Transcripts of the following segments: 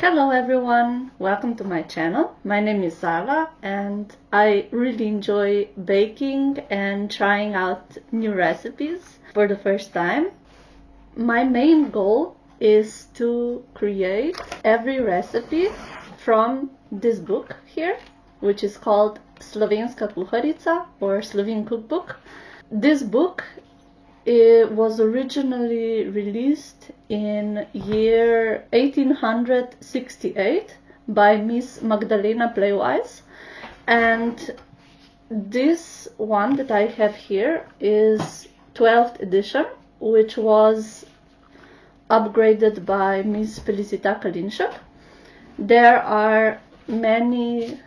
Hello everyone, welcome to my channel. My name is Zala and I really enjoy baking and trying out new recipes for the first time. My main goal is to create every recipe from this book here, which is called Slovenska kuharica or Slovene Cookbook. This book was originally released in year 1868 by Miss Magdalena Pleiweis, and this one that I have here is 12th edition, which was upgraded by Miss Felicita Kalinšek. There are many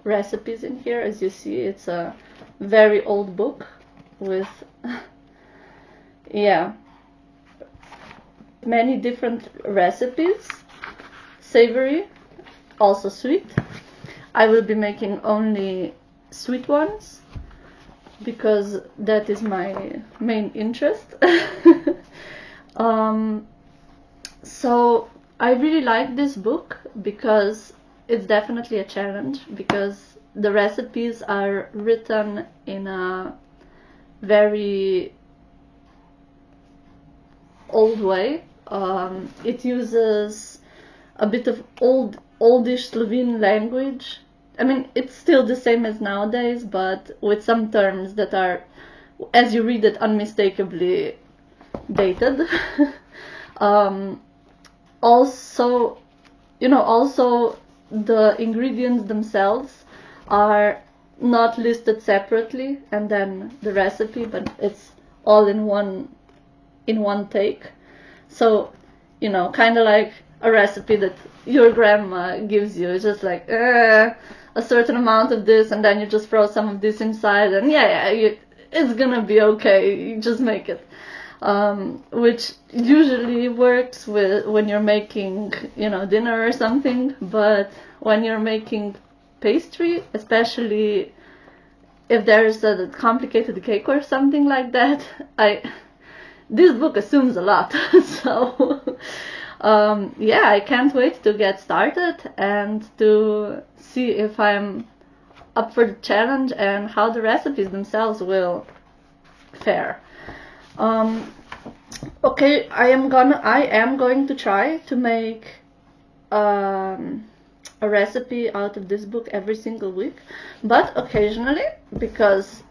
recipes in here. As you see, it's a very old book with many different recipes, savory, also sweet. I will be making only sweet ones because that is my main interest. So I really like this book because it's definitely a challenge, because the recipes are written in a very old way. It uses a bit of oldish Slovene language. I mean, it's still the same as nowadays, but with some terms that are, as you read it, unmistakably dated. Also the ingredients themselves are not listed separately and then the recipe, but it's all in one take. So, kind of like a recipe that your grandma gives you. It's just like a certain amount of this, and then you just throw some of this inside, and it's gonna be okay. You just make it, which usually works when you're making, dinner or something. But when you're making pastry, especially if there's a complicated cake or something like that, this book assumes a lot. So I can't wait to get started and to see if I'm up for the challenge and how the recipes themselves will fare. Okay, I am going to try to make a recipe out of this book every single week, but occasionally, because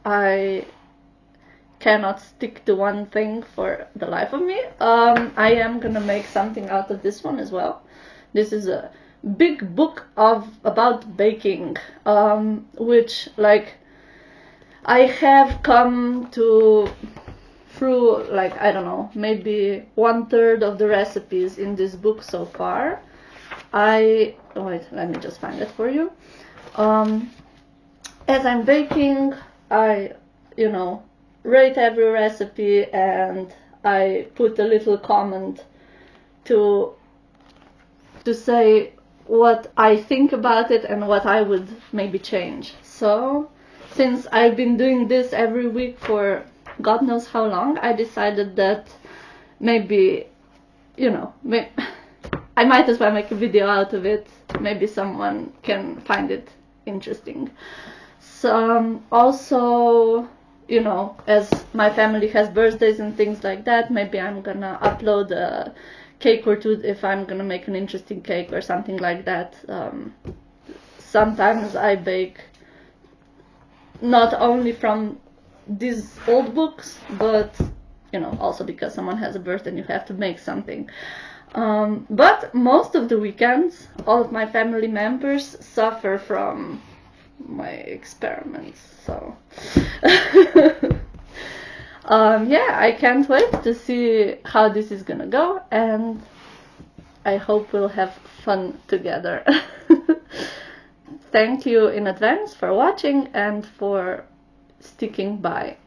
I cannot stick to one thing for the life of me, I am gonna make something out of this one as well. This is a big book about baking, which I have come to through maybe 1/3 of the recipes in this book so far. Let me just find it for you. As I'm baking, I rate every recipe and I put a little comment to say what I think about it and what I would maybe change. So since I've been doing this every week for God knows how long, I decided that maybe I might as well make a video out of it. Maybe someone can find it interesting. So also, as my family has birthdays and things like that, maybe I'm gonna upload a cake or two if I'm gonna make an interesting cake or something like that. Sometimes I bake not only from these old books, but also because someone has a birthday and you have to make something. But most of the weekends, all of my family members suffer from my experiments, so I can't wait to see how this is gonna go, and I hope we'll have fun together. Thank you in advance for watching and for sticking by.